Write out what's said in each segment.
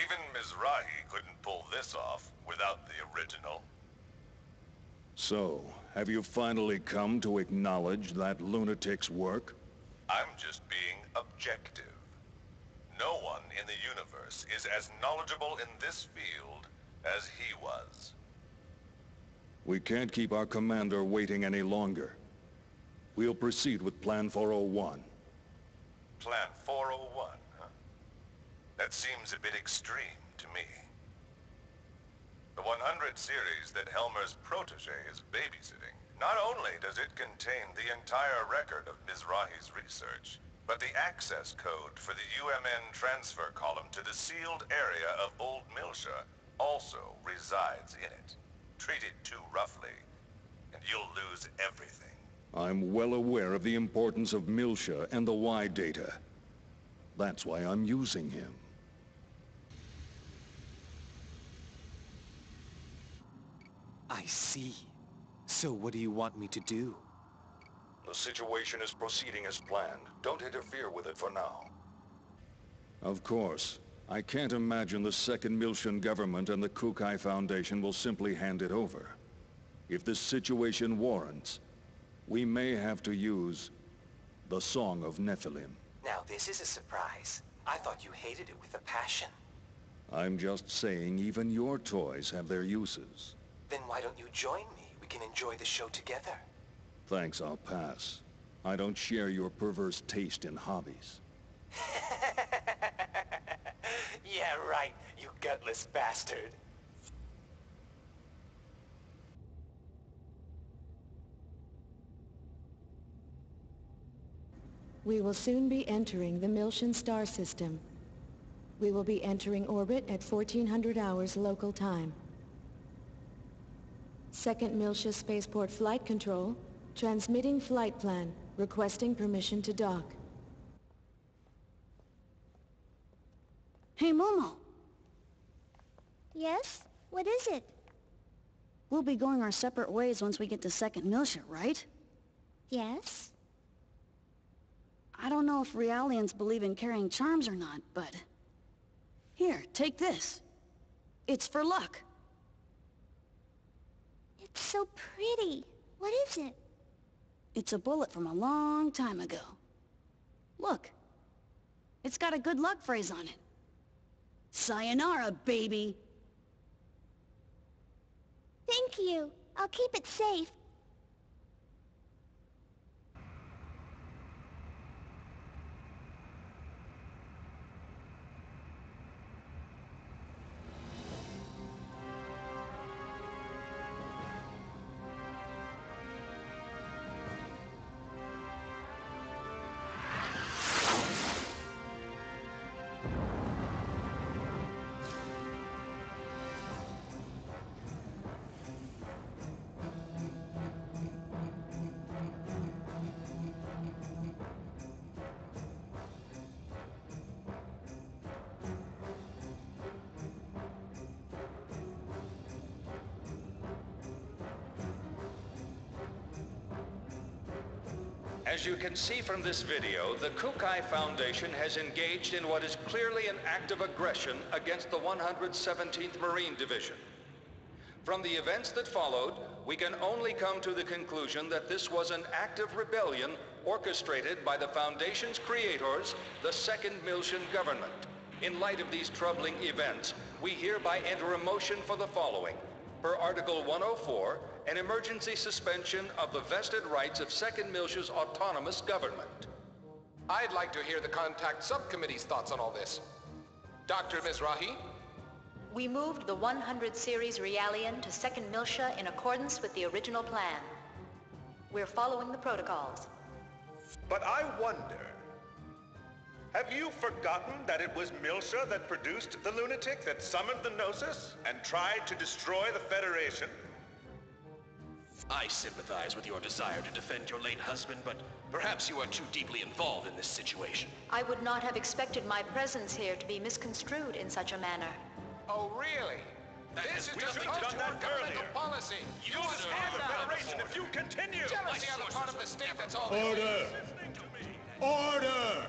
Even Mizrahi couldn't pull this off without the original. So, have you finally come to acknowledge that lunatic's work? I'm just being objective. No one in the universe is as knowledgeable in this field as he was. We can't keep our commander waiting any longer. We'll proceed with Plan 401. Plan 401, huh? That seems a bit extreme to me. The 100 series that Helmer's protege is babysitting, not only does it contain the entire record of Mizrahi's research, but the access code for the UMN transfer column to the sealed area of Old Milsha also resides in it. Treat it too roughly, and you'll lose everything. I'm well aware of the importance of Milsha and the Y data. That's why I'm using him. I see. So what do you want me to do? The situation is proceeding as planned. Don't interfere with it for now. Of course. I can't imagine the Second Milshan government and the Kukai Foundation will simply hand it over. If this situation warrants, we may have to use the Song of Nephilim. Now this is a surprise. I thought you hated it with a passion. I'm just saying even your toys have their uses. Then why don't you join me? We can enjoy the show together. Thanks, I'll pass. I don't share your perverse taste in hobbies. Yeah, right, you gutless bastard. We will soon be entering the Milshan star system. We will be entering orbit at 1400 hours local time. Second Milsha Spaceport Flight Control, transmitting flight plan, requesting permission to dock. Hey, Momo. Yes? What is it? We'll be going our separate ways once we get to Second Milsha, right? Yes? I don't know if Realians believe in carrying charms or not, but... Here, take this. It's for luck. It's so pretty. What is it? It's a bullet from a long time ago. Look. It's got a good luck phrase on it. Sayonara, baby! Thank you. I'll keep it safe. As you can see from this video, the Kukai Foundation has engaged in what is clearly an act of aggression against the 117th Marine Division. From the events that followed, we can only come to the conclusion that this was an act of rebellion orchestrated by the Foundation's creators, the Second Milshan government. In light of these troubling events, we hereby enter a motion for the following. Per Article 104, an emergency suspension of the vested rights of Second Milsha's autonomous government. I'd like to hear the Contact Subcommittee's thoughts on all this. Dr. Mizrahi? We moved the 100 series Realian to Second Milsha in accordance with the original plan. We're following the protocols. But I wonder, have you forgotten that it was Milsha that produced the lunatic that summoned the Gnosis and tried to destroy the Federation? I sympathize with your desire to defend your late husband, but perhaps you are too deeply involved in this situation. I would not have expected my presence here to be misconstrued in such a manner. Oh, really? This is just done governmental policy. You will destroy the Federation if you continue! Jealousy on the part of the state, that's all. Order! Order!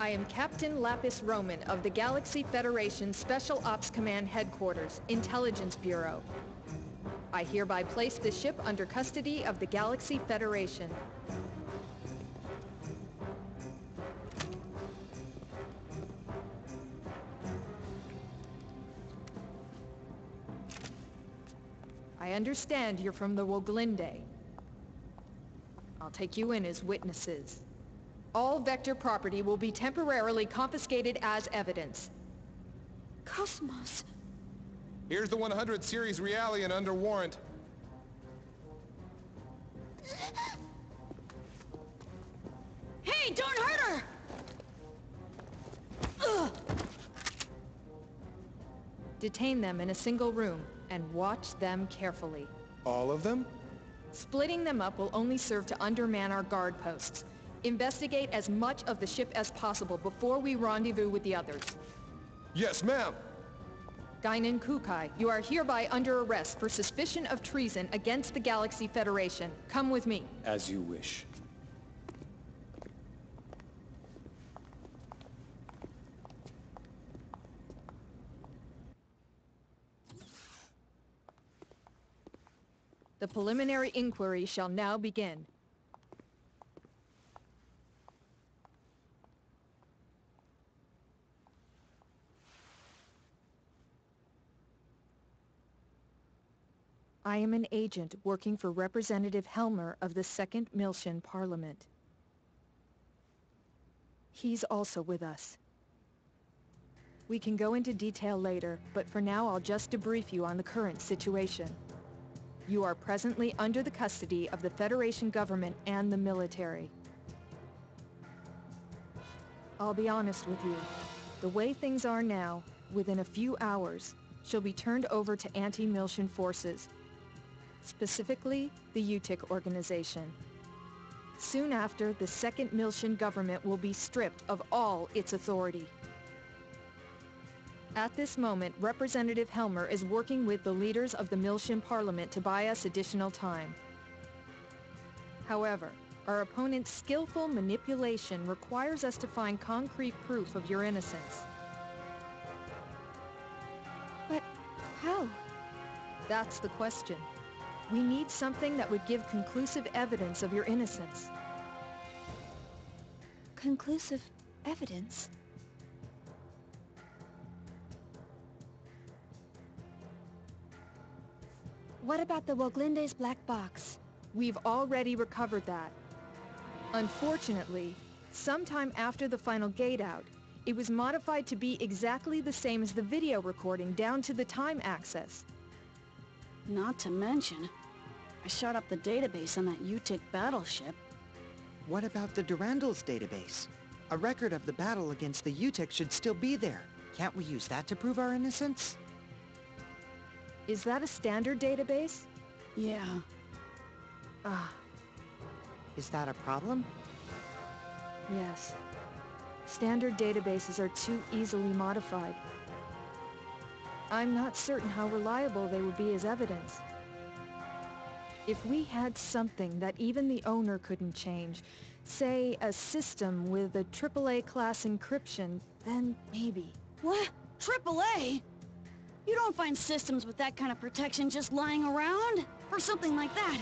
I am Captain Lapis Roman of the Galaxy Federation Special Ops Command Headquarters, Intelligence Bureau. I hereby place the ship under custody of the Galaxy Federation. I understand you're from the Woglinde. I'll take you in as witnesses. All Vector property will be temporarily confiscated as evidence. Cosmos. Here's the 100 series Realian under warrant. Hey, don't hurt her! Ugh. Detain them in a single room and watch them carefully. All of them? Splitting them up will only serve to underman our guard posts. Investigate as much of the ship as possible before we rendezvous with the others. Yes, ma'am. Guinan Kukai, you are hereby under arrest for suspicion of treason against the Galaxy Federation. Come with me. As you wish. The preliminary inquiry shall now begin. I am an agent working for Representative Helmer of the 2nd Miltian Parliament. He's also with us. We can go into detail later, but for now I'll just debrief you on the current situation. You are presently under the custody of the Federation government and the military. I'll be honest with you. The way things are now, within a few hours, she'll be turned over to anti-Miltian forces. Specifically, the UTIC organization. Soon after, the 2nd Miltian government will be stripped of all its authority. At this moment, Representative Helmer is working with the leaders of the Miltian Parliament to buy us additional time. However, our opponent's skillful manipulation requires us to find concrete proof of your innocence. But how? That's the question. We need something that would give conclusive evidence of your innocence. Conclusive evidence? What about the Woglinde's black box? We've already recovered that. Unfortunately, sometime after the final gate out, it was modified to be exactly the same as the video recording down to the time access. Not to mention, I shot up the database on that UTIC battleship. What about the Durandal's database? A record of the battle against the UTIC should still be there. Can't we use that to prove our innocence? Is that a standard database? Yeah. Is that a problem? Yes. Standard databases are too easily modified. I'm not certain how reliable they would be as evidence. If we had something that even the owner couldn't change, say a system with a AAA class encryption, then maybe. What? AAA? You don't find systems with that kind of protection just lying around. For something like that,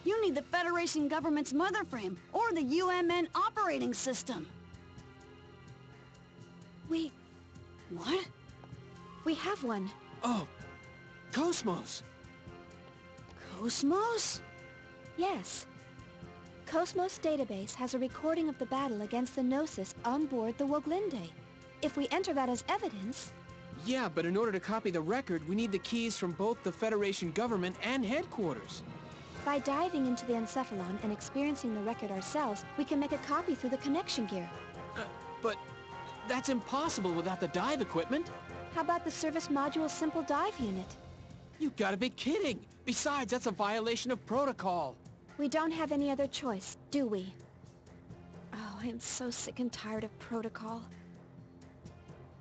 you need the Federation government's mother frame, or the UMN operating system. What? We have one. Oh, Cosmos! Cosmos? Yes. Cosmos database has a recording of the battle against the Gnosis on board the Woglinde. If we enter that as evidence... Yeah, but in order to copy the record, we need the keys from both the Federation government and headquarters. By diving into the Encephalon and experiencing the record ourselves, we can make a copy through the connection gear. But that's impossible without the dive equipment. How about the service module simple dive unit? You gotta be kidding! Besides, that's a violation of protocol. We don't have any other choice, do we? Oh, I am so sick and tired of protocol.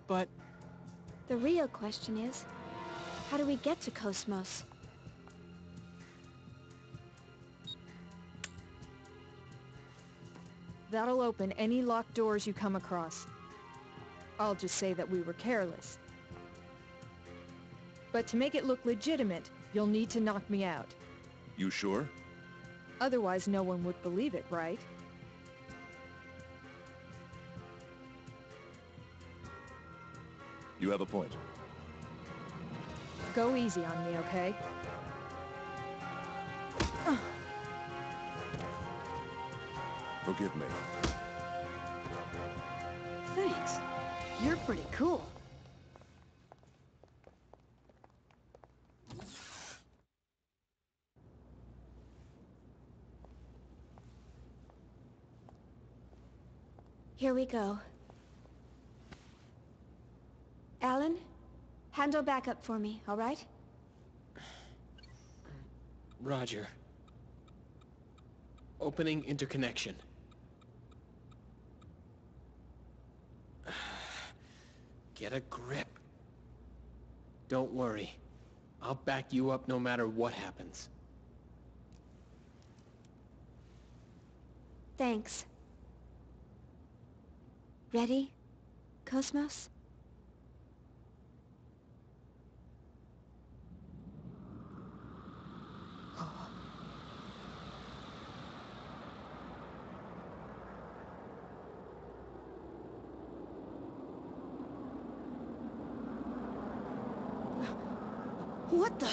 But... the real question is, how do we get to Cosmos? That'll open any locked doors you come across. I'll just say that we were careless. But to make it look legitimate, you'll need to knock me out. You sure? Otherwise, no one would believe it, right? You have a point. Go easy on me, okay? Forgive me. Thanks. You're pretty cool. Here we go. Alan, handle backup for me, all right? Roger. Opening interconnection. Get a grip. Don't worry. I'll back you up no matter what happens. Thanks. Ready, Cosmos? What the?